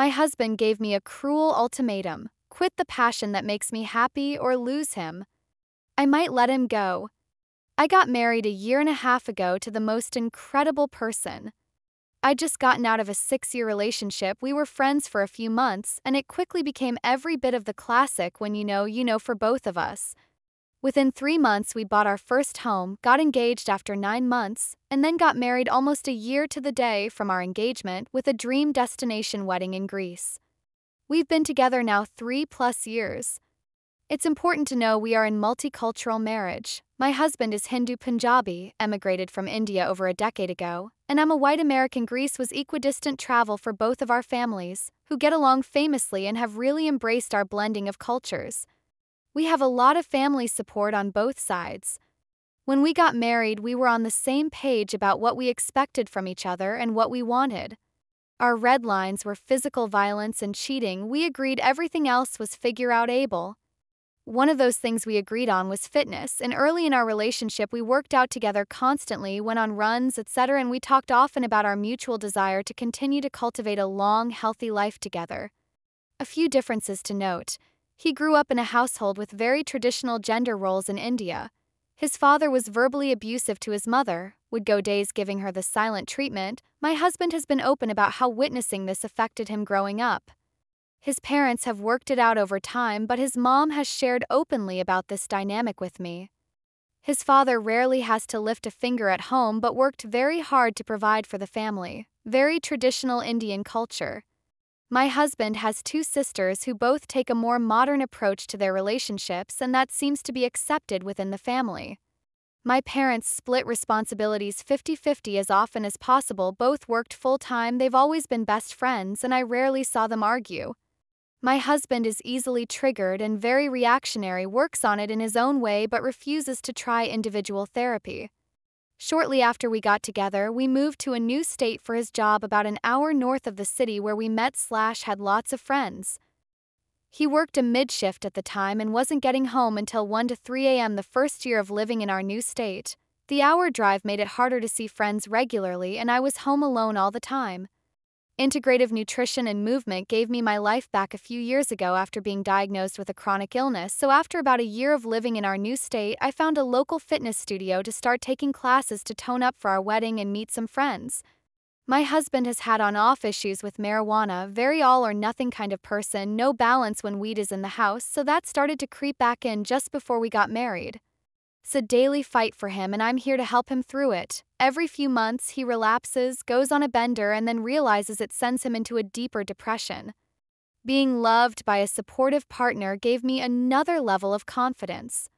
My husband gave me a cruel ultimatum: quit the passion that makes me happy or lose him. I might let him go. I got married a year and a half ago to the most incredible person. I'd just gotten out of a 6-year relationship. We were friends for a few months, and it quickly became every bit of the classic when you know for both of us. Within 3 months, we bought our first home, got engaged after 9 months, and then got married almost a year to the day from our engagement with a dream destination wedding in Greece. We've been together now 3+ years. It's important to know we are in multicultural marriage. My husband is Hindu Punjabi, emigrated from India over a decade ago, and I'm a white American. Greece was equidistant travel for both of our families, who get along famously and have really embraced our blending of cultures. We have a lot of family support on both sides. When we got married, we were on the same page about what we expected from each other and what we wanted. Our red lines were physical violence and cheating. We agreed everything else was figure out able. One of those things we agreed on was fitness, and early in our relationship we worked out together constantly, went on runs, etc., and we talked often about our mutual desire to continue to cultivate a long, healthy life together. A few differences to note. He grew up in a household with very traditional gender roles in India. His father was verbally abusive to his mother, would go days giving her the silent treatment. My husband has been open about how witnessing this affected him growing up. His parents have worked it out over time, but his mom has shared openly about this dynamic with me. His father rarely has to lift a finger at home but worked very hard to provide for the family. Very traditional Indian culture. My husband has 2 sisters who both take a more modern approach to their relationships, and that seems to be accepted within the family. My parents split responsibilities 50-50 as often as possible. Both worked full-time. They've always been best friends, and I rarely saw them argue. My husband is easily triggered and very reactionary, works on it in his own way but refuses to try individual therapy. Shortly after we got together, we moved to a new state for his job about an hour north of the city where we met/had lots of friends. He worked a mid-shift at the time and wasn't getting home until 1 to 3 a.m. the first year of living in our new state. The hour drive made it harder to see friends regularly, and I was home alone all the time. Integrative nutrition and movement gave me my life back a few years ago after being diagnosed with a chronic illness, so after about a year of living in our new state, I found a local fitness studio to start taking classes to tone up for our wedding and meet some friends. My husband has had on-off issues with marijuana, very all-or-nothing kind of person, no balance when weed is in the house, so that started to creep back in just before we got married. It's a daily fight for him, and I'm here to help him through it. Every few months, he relapses, goes on a bender, and then realizes it sends him into a deeper depression. Being loved by a supportive partner gave me another level of confidence.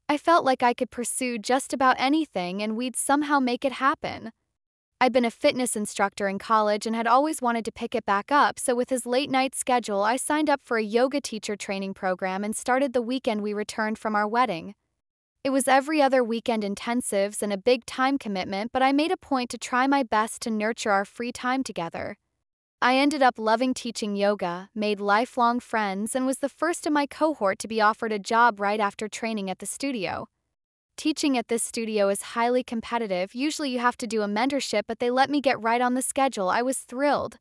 I felt like I could pursue just about anything and we'd somehow make it happen. I'd been a fitness instructor in college and had always wanted to pick it back up, so with his late-night schedule, I signed up for a yoga teacher training program and started the weekend we returned from our wedding. It was every other weekend intensives and a big time commitment, but I made a point to try my best to nurture our free time together. I ended up loving teaching yoga, made lifelong friends, and was the first in my cohort to be offered a job right after training at the studio. Teaching at this studio is highly competitive. Usually you have to do a mentorship, but they let me get right on the schedule. I was thrilled.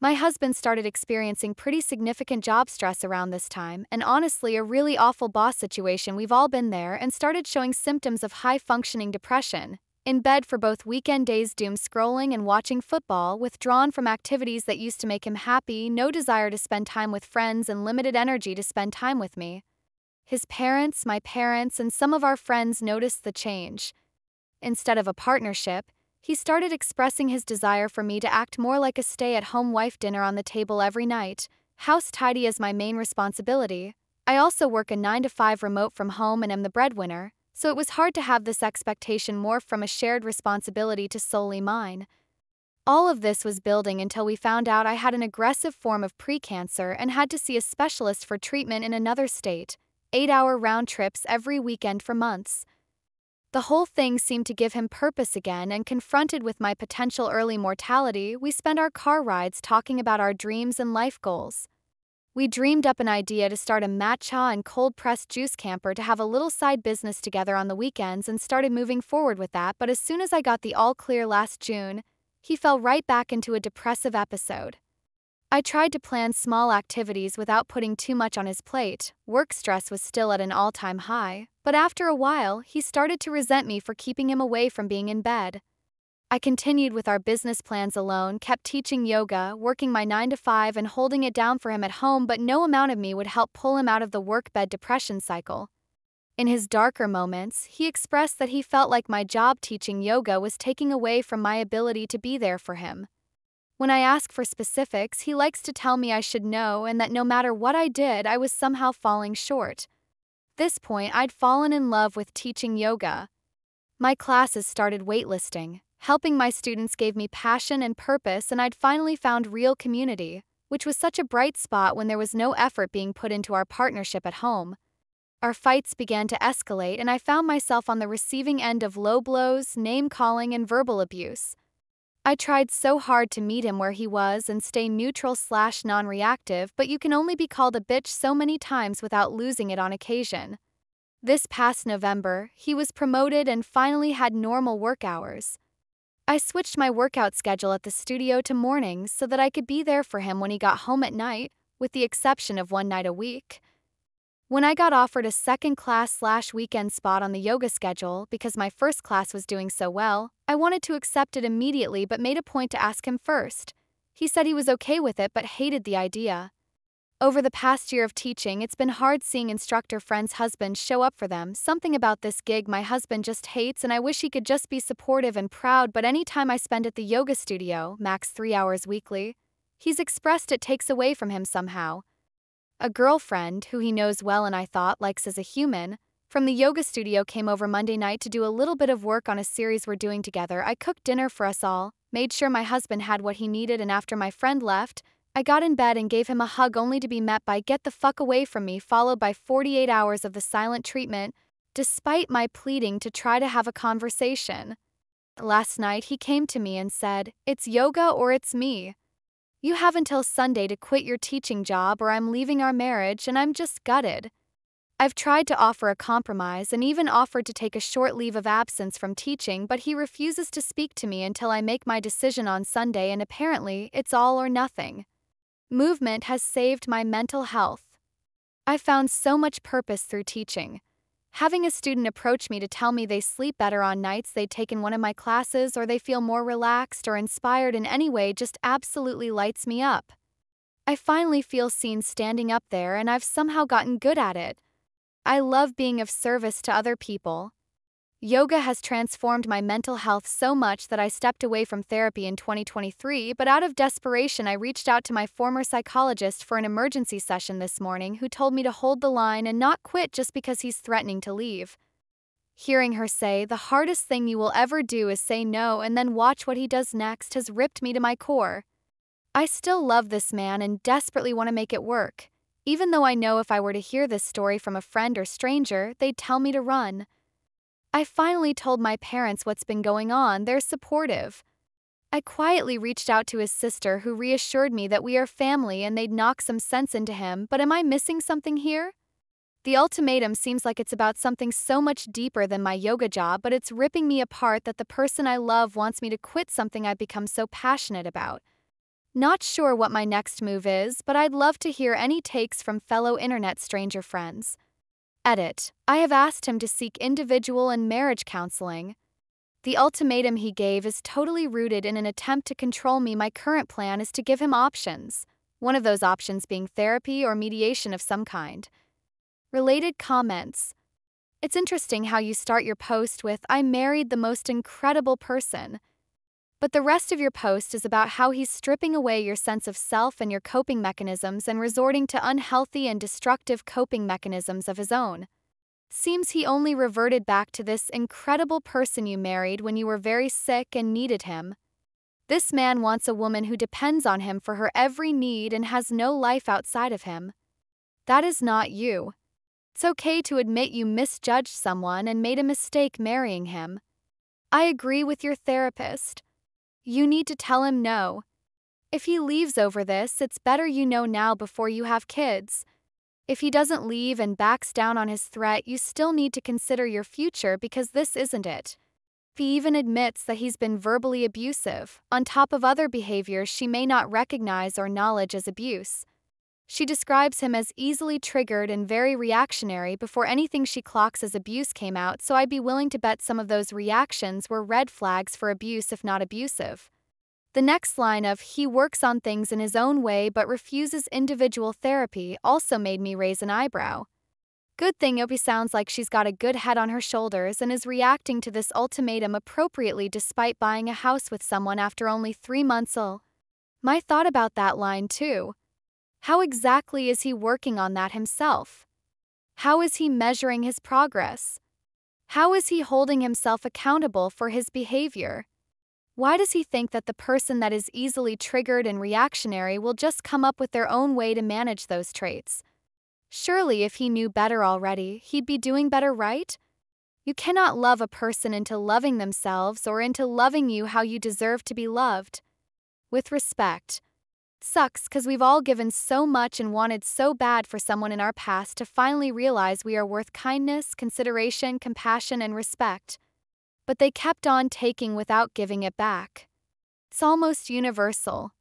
My husband started experiencing pretty significant job stress around this time, and honestly a really awful boss situation. We've all been there, and started showing symptoms of high-functioning depression. In bed for both weekend days, doom scrolling and watching football, withdrawn from activities that used to make him happy, no desire to spend time with friends, and limited energy to spend time with me. His parents, my parents, and some of our friends noticed the change. Instead of a partnership, he started expressing his desire for me to act more like a stay-at-home wife. Dinner on the table every night, house tidy as my main responsibility. I also work a 9 to 5 remote from home and am the breadwinner, so it was hard to have this expectation morph from a shared responsibility to solely mine. All of this was building until we found out I had an aggressive form of precancer and had to see a specialist for treatment in another state, 8-hour round trips every weekend for months. The whole thing seemed to give him purpose again, and confronted with my potential early mortality, we spent our car rides talking about our dreams and life goals. We dreamed up an idea to start a matcha and cold-pressed juice camper to have a little side business together on the weekends, and started moving forward with that, but as soon as I got the all clear last June, he fell right back into a depressive episode. I tried to plan small activities without putting too much on his plate. Work stress was still at an all-time high, but after a while, he started to resent me for keeping him away from being in bed. I continued with our business plans alone, kept teaching yoga, working my 9 to 5 and holding it down for him at home, but no amount of me would help pull him out of the work-bed depression cycle. In his darker moments, he expressed that he felt like my job teaching yoga was taking away from my ability to be there for him. When I ask for specifics, he likes to tell me I should know and that no matter what I did, I was somehow falling short. At this point, I'd fallen in love with teaching yoga. My classes started waitlisting. Helping my students gave me passion and purpose, and I'd finally found real community, which was such a bright spot when there was no effort being put into our partnership at home. Our fights began to escalate, and I found myself on the receiving end of low blows, name-calling, and verbal abuse. I tried so hard to meet him where he was and stay neutral/non-reactive, but you can only be called a bitch so many times without losing it on occasion. This past November, he was promoted and finally had normal work hours. I switched my workout schedule at the studio to mornings so that I could be there for him when he got home at night, with the exception of one night a week. When I got offered a second class/weekend spot on the yoga schedule because my first class was doing so well, I wanted to accept it immediately but made a point to ask him first. He said he was okay with it but hated the idea. Over the past year of teaching, it's been hard seeing instructor friends' husbands show up for them. Something about this gig my husband just hates, and I wish he could just be supportive and proud, but any time I spend at the yoga studio, max 3 hours weekly, he's expressed it takes away from him somehow. A girlfriend, who he knows well and I thought likes as a human, from the yoga studio came over Monday night to do a little bit of work on a series we're doing together. I cooked dinner for us all, made sure my husband had what he needed, and after my friend left, I got in bed and gave him a hug only to be met by "get the fuck away from me," followed by 48 hours of the silent treatment, despite my pleading to try to have a conversation. Last night he came to me and said, "It's yoga or it's me. You have until Sunday to quit your teaching job or I'm leaving our marriage," and I'm just gutted. I've tried to offer a compromise and even offered to take a short leave of absence from teaching, but he refuses to speak to me until I make my decision on Sunday, and apparently it's all or nothing. Movement has saved my mental health. I found so much purpose through teaching. Having a student approach me to tell me they sleep better on nights they'd taken one of my classes, or they feel more relaxed or inspired in any way, just absolutely lights me up. I finally feel seen standing up there, and I've somehow gotten good at it. I love being of service to other people. Yoga has transformed my mental health so much that I stepped away from therapy in 2023, but out of desperation I reached out to my former psychologist for an emergency session this morning, who told me to hold the line and not quit just because he's threatening to leave. Hearing her say, "The hardest thing you will ever do is say no and then watch what he does next," has ripped me to my core. I still love this man and desperately want to make it work, even though I know if I were to hear this story from a friend or stranger, they'd tell me to run. I finally told my parents what's been going on. They're supportive. I quietly reached out to his sister, who reassured me that we are family and they'd knock some sense into him, but am I missing something here? The ultimatum seems like it's about something so much deeper than my yoga job, but it's ripping me apart that the person I love wants me to quit something I've become so passionate about. Not sure what my next move is, but I'd love to hear any takes from fellow internet stranger friends. Edit. I have asked him to seek individual and marriage counseling. The ultimatum he gave is totally rooted in an attempt to control me. My current plan is to give him options, one of those options being therapy or mediation of some kind. Related comments. It's interesting how you start your post with, "I married the most incredible person," but the rest of your post is about how he's stripping away your sense of self and your coping mechanisms and resorting to unhealthy and destructive coping mechanisms of his own. Seems he only reverted back to this incredible person you married when you were very sick and needed him. This man wants a woman who depends on him for her every need and has no life outside of him. That is not you. It's okay to admit you misjudged someone and made a mistake marrying him. I agree with your therapist. You need to tell him no. If he leaves over this, it's better you know now before you have kids. If he doesn't leave and backs down on his threat, you still need to consider your future, because this isn't it. He even admits that he's been verbally abusive, on top of other behaviors she may not recognize or acknowledge as abuse. She describes him as easily triggered and very reactionary before anything she clocks as abuse came out, so I'd be willing to bet some of those reactions were red flags for abuse if not abusive. The next line of "he works on things in his own way but refuses individual therapy" also made me raise an eyebrow. Good thing Opie sounds like she's got a good head on her shoulders and is reacting to this ultimatum appropriately despite buying a house with someone after only 3 months old. My thought about that line too. How exactly is he working on that himself? How is he measuring his progress? How is he holding himself accountable for his behavior? Why does he think that the person that is easily triggered and reactionary will just come up with their own way to manage those traits? Surely, if he knew better already, he'd be doing better, right? You cannot love a person into loving themselves or into loving you how you deserve to be loved. With respect. Sucks because we've all given so much and wanted so bad for someone in our past to finally realize we are worth kindness, consideration, compassion, and respect. But they kept on taking without giving it back. It's almost universal.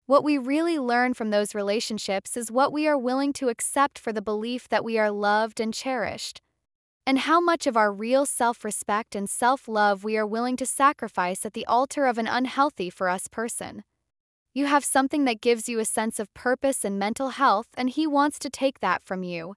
What we really learn from those relationships is what we are willing to accept for the belief that we are loved and cherished, and how much of our real self-respect and self-love we are willing to sacrifice at the altar of an unhealthy for us person. You have something that gives you a sense of purpose and mental health, and he wants to take that from you.